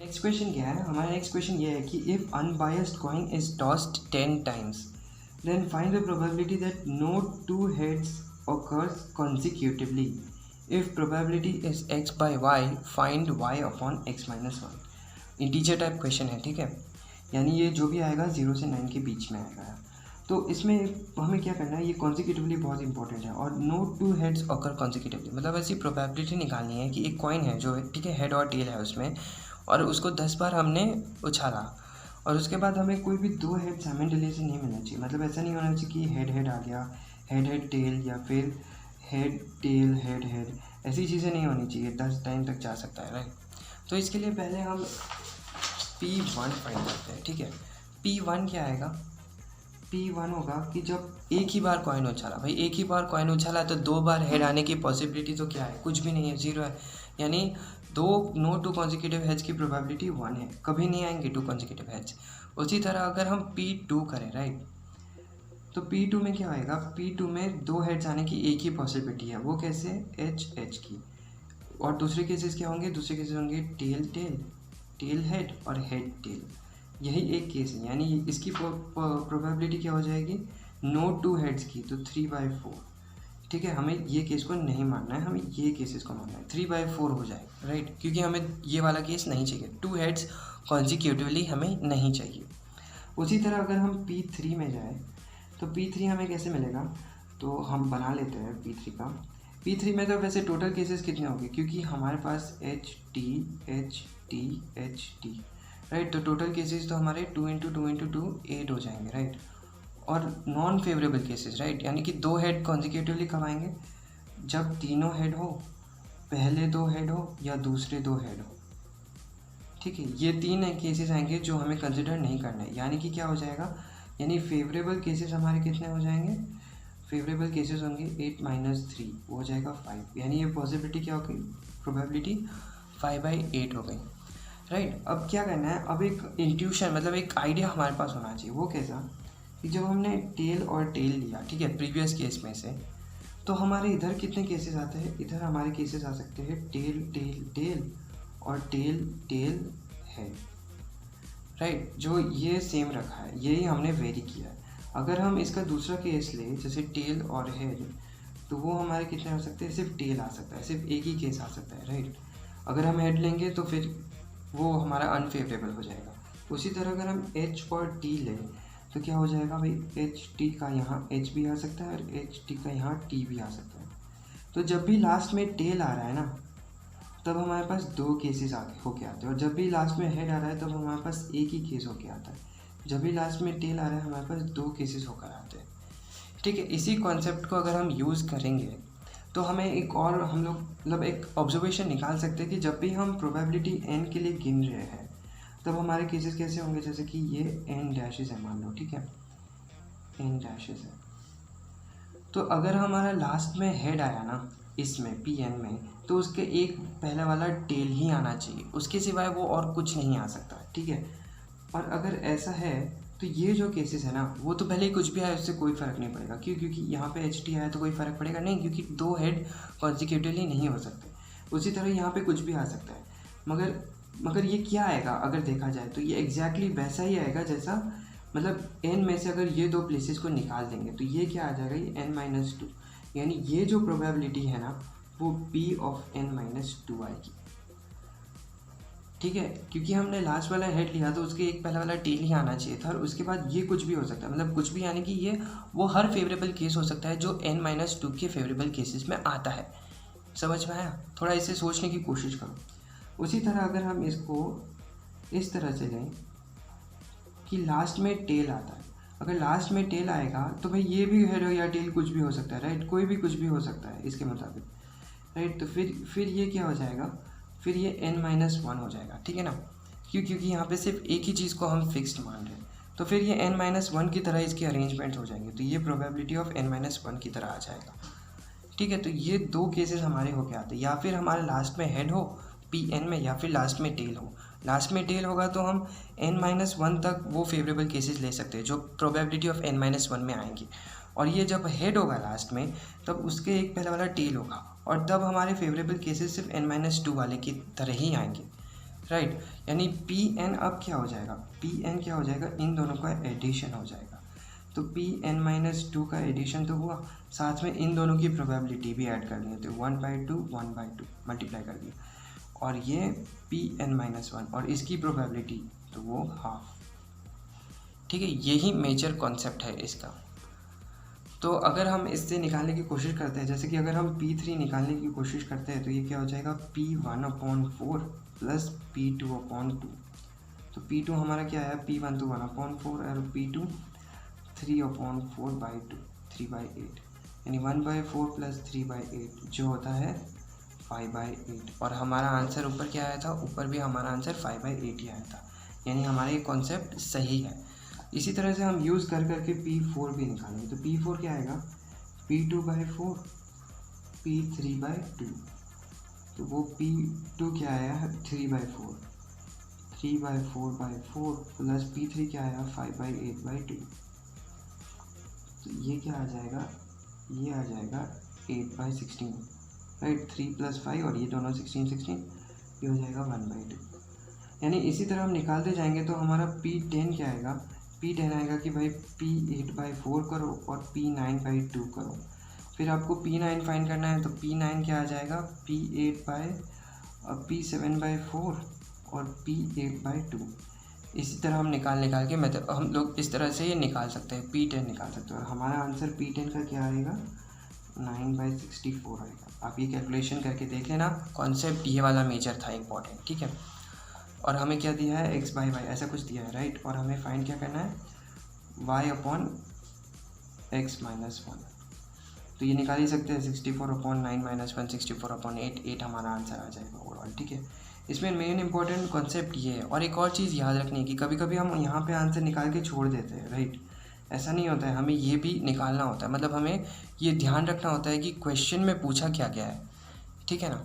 Next question क्या है, हमारा नेक्स्ट क्वेश्चन ये है कि if unbiased coin is tossed 10 times then find the probability that no two heads occurs consecutively. If probability is x by y, find y upon x minus 1. Integer type question है, ठीक है, यानी ये जो भी आएगा 0 से 9 के बीच में आएगा। तो इसमें हमें क्या करना है, ये कॉन्सिक्यूटिवली बहुत इंपॉर्टेंट है। और नो टू हेड्स ऑकर कॉन्सिक्यूटिवली मतलब ऐसी प्रोबेबिलिटी निकालनी है कि एक कॉइन है जो, ठीक है, हेड और टेल है उसमें, और उसको 10 बार हमने उछाला और उसके बाद हमें कोई भी दो हेड साइमल्टेनियसली नहीं मिलना चाहिए। मतलब ऐसा नहीं होना चाहिए कि हेड हेड आ गया, हेड हेड टेल, या फिर हेड टेल हेड हेड, ऐसी चीज़ें नहीं होनी चाहिए। 10 टाइम तक जा सकता है, राइट। तो इसके लिए पहले हम P1 फाइंड करते हैं, ठीक है। P1 क्या आएगा, P1 होगा कि जब एक ही बार कॉइन उछाला, भाई एक ही बार कॉइन उछाला तो दो बार हेड आने की पॉसिबिलिटी तो क्या है, कुछ भी नहीं है, 0 है। यानी नो टू कॉन्सिक्यूटिव हेड्स की प्रोबेबिलिटी 1 है, कभी नहीं आएंगे 2 कॉन्सिक्यूटिव हेड्स। उसी तरह अगर हम P2 करें, राइट, तो P2 में क्या आएगा, P2 में दो हेड्स आने की एक ही पॉसिबिलिटी है, वो कैसे, H की। और दूसरे केसेस क्या होंगे, दूसरे केसेस होंगे टेल टेल, टेल हेड और हेड टेल, यही एक केस है। यानी इसकी प्रोबेबिलिटी क्या हो जाएगी, नो टू हेड्स की, तो 3/4, ठीक है। हमें ये केस को नहीं मानना है, हमें ये केसेस को मानना है, 3/4 हो जाएगा, राइट, क्योंकि हमें ये वाला केस नहीं चाहिए, 2 हेड्स कॉन्सिक्यूटिवली हमें नहीं चाहिए। उसी तरह अगर हम P3 में जाए तो P3 हमें कैसे मिलेगा, तो हम बना लेते हैं P3 का। P3 में तो वैसे टोटल केसेस कितने होंगे, क्योंकि हमारे पास HT HT HT, राइट, तो टोटल केसेस तो हमारे 2 × 2 × 2 8 हो जाएंगे, राइट। और नॉन फेवरेबल केसेस, राइट, यानी कि दो हेड कॉन्सिक्यूटिवली कब आएंगे, जब तीनों हेड हो, पहले दो हेड हो या दूसरे दो हेड हो, ठीक है। ये 3 केसेस आएंगे जो हमें कंसिडर नहीं करना है। यानी कि क्या हो जाएगा, यानी फेवरेबल केसेस हमारे कितने हो जाएंगे, फेवरेबल केसेस होंगे 8 - 3, वो हो जाएगा 5। यानी ये पॉसिबिलिटी क्या हो गई, प्रोबेबिलिटी 5/8 हो गई, राइट। अब क्या करना है, अब एक इंट्यूशन मतलब एक आइडिया हमारे पास होना चाहिए। वो कैसा कि जब हमने टेल और टेल लिया, ठीक है, प्रीवियस केस में से, तो हमारे इधर कितने केसेस आते हैं, इधर हमारे केसेस आ सकते हैं टेल टेल टेल और टेल टेल है, राइट। जो ये सेम रखा है, यही हमने वेरी किया है। अगर हम इसका दूसरा केस ले, जैसे टेल और हेड, तो वो हमारे कितने हो सकते हैं, सिर्फ टेल आ सकता है, सिर्फ एक ही केस आ सकता है, राइट। अगर हम हेड लेंगे तो फिर वो हमारा अनफेवरेबल हो जाएगा। उसी तरह अगर हम H और T लें तो क्या हो जाएगा भाई, HT का यहाँ H भी आ सकता है और HT का यहाँ T भी आ सकता है। तो जब भी लास्ट में टेल आ रहा है ना, तब हमारे पास दो केसेस आगे होके आते हैं, और जब भी लास्ट में हेड आ रहा है तब हमारे पास एक ही केस होके आता है। जब भी लास्ट में टेल आ रहा है हमारे पास दो केसेस होकर आते हैं, ठीक है। इसी कॉन्सेप्ट को अगर हम यूज़ करेंगे तो हमें एक और, हम लोग मतलब एक ऑब्जर्वेशन निकाल सकते हैं कि जब भी हम प्रोबेबिलिटी n के लिए गिन रहे हैं तब हमारे केसेस कैसे होंगे। जैसे कि ये n डैशेस है, मान लो, ठीक है, n डैशेस है, तो अगर हमारा लास्ट में हेड आया ना इसमें Pn में, तो उसके एक पहला वाला टेल ही आना चाहिए, उसके सिवाय वो और कुछ नहीं आ सकता, ठीक है। और अगर ऐसा है तो ये जो केसेस है ना, वो तो भले ही कुछ भी आए उससे कोई फ़र्क नहीं पड़ेगा, क्यों, क्योंकि यहाँ पे HT आया तो कोई फ़र्क पड़ेगा नहीं, क्योंकि दो हेड कॉन्सिक्यूटिवली नहीं हो सकते। उसी तरह यहाँ पे कुछ भी आ सकता है, मगर ये क्या आएगा, अगर देखा जाए तो ये एग्जैक्टली वैसा ही आएगा जैसा, मतलब n में से अगर ये दो प्लेसेस को निकाल देंगे तो ये क्या आ जाएगा, ये n-2, यानी ये जो प्रोबेबिलिटी है ना वो P of n-2 आएगी, ठीक है। क्योंकि हमने लास्ट वाला हेड लिया तो उसके एक पहला वाला टेल ही आना चाहिए था, और उसके बाद ये कुछ भी हो सकता है, मतलब कुछ भी, यानी कि ये वो हर फेवरेबल केस हो सकता है जो n-2 के फेवरेबल केसेस में आता है। समझ में आया, थोड़ा इसे सोचने की कोशिश करो। उसी तरह अगर हम इसको इस तरह से लें कि लास्ट में टेल आता है, अगर लास्ट में टेल आएगा तो भाई ये भी हेड हो या टेल कुछ भी हो सकता है, राइट, कोई भी कुछ भी हो सकता है इसके मुताबिक, राइट। तो फिर ये क्या हो जाएगा, फिर ये n-1 हो जाएगा, ठीक है ना, क्योंकि यहाँ पे सिर्फ एक ही चीज़ को हम फिक्स्ड मान रहे हैं, तो फिर ये n-1 की तरह इसके अरेंजमेंट हो जाएंगे, तो ये प्रोबेबिलिटी ऑफ n-1 की तरह आ जाएगा, ठीक है। तो ये दो केसेस हमारे होके आते हैं, या फिर हमारे लास्ट में हेड हो Pn में, या फिर लास्ट में टेल हो। लास्ट में टेल होगा तो हम n-1 तक वो फेवरेबल केसेस ले सकते हैं जो प्रोबेबिलिटी ऑफ n-1 में आएंगी, और ये जब हेड होगा लास्ट में तब उसके एक पहला वाला टेल होगा, और तब हमारे फेवरेबल केसेस सिर्फ n-2 वाले की तरह ही आएंगे, राइट। यानी पी एन अब क्या हो जाएगा, पी एन क्या हो जाएगा, इन दोनों का एडिशन हो जाएगा। तो पी एन माइनस टू का एडिशन तो हुआ, साथ में इन दोनों की प्रोबेबिलिटी भी ऐड कर दी, तो 1/2 मल्टीप्लाई कर दिया, और ये पी एन माइनस वन और इसकी प्रोबेबिलिटी तो वो हाफ। ठीक है, यही मेजर कॉन्सेप्ट है इसका। तो अगर हम इससे निकालने की कोशिश करते हैं, जैसे कि अगर हम P3 निकालने की कोशिश करते हैं, तो ये क्या हो जाएगा, P1/4 प्लस P2/2। तो P2 हमारा क्या है, P1 तो 1/4 और P2 3/4/2, 3/8, यानी 1/4 प्लस 3/8 जो होता है 5/8। और हमारा आंसर ऊपर क्या आया था, ऊपर भी हमारा आंसर 5/8 ही आया था, यानी हमारा ये कॉन्सेप्ट सही है। इसी तरह से हम यूज़ कर करके P4 भी निकालेंगे। तो P4 क्या आएगा, P2/4 P3/2। तो वो P2 क्या आया है 3/4, 3/4/4 प्लस P3 क्या आया 5/8/2। तो ये क्या आ जाएगा, ये आ जाएगा 8/16, राइट। 3 + 5 और ये दोनों 16, ये हो जाएगा 1/2। यानी इसी तरह हम निकालते जाएंगे तो हमारा P10 क्या आएगा, P10 आएगा कि भाई P8/4 करो और P9/2 करो। फिर आपको P9 फाइंड करना है, तो P9 क्या आ जाएगा, P7/4 और P8/2। इसी तरह हम निकाल के मतलब हम लोग इस तरह से ये निकाल सकते हैं, P10 निकाल सकते हैं। और हमारा आंसर P10 का क्या आएगा, 9/64 आएगा। आप ये कैलकुलेशन करके देख लेना, कॉन्सेप्ट ये वाला मेजर था इंपॉर्टेंट, ठीक है। और हमें क्या दिया है, x/y ऐसा कुछ दिया है, राइट। और हमें फाइंड क्या करना है, y/x-1। तो ये निकाल ही सकते हैं, 64/9 - 1 64/8, 8 हमारा आंसर आ जाएगा ओवरऑल, ठीक है। इसमें मेन इंपॉर्टेंट कॉन्सेप्ट ये है। और एक और चीज़ याद रखनी है कि कभी कभी हम यहाँ पे आंसर निकाल के छोड़ देते हैं, राइट। ऐसा नहीं होता है, हमें ये भी निकालना होता है, मतलब हमें ये ध्यान रखना होता है कि क्वेश्चन में पूछा क्या गया है, ठीक है ना।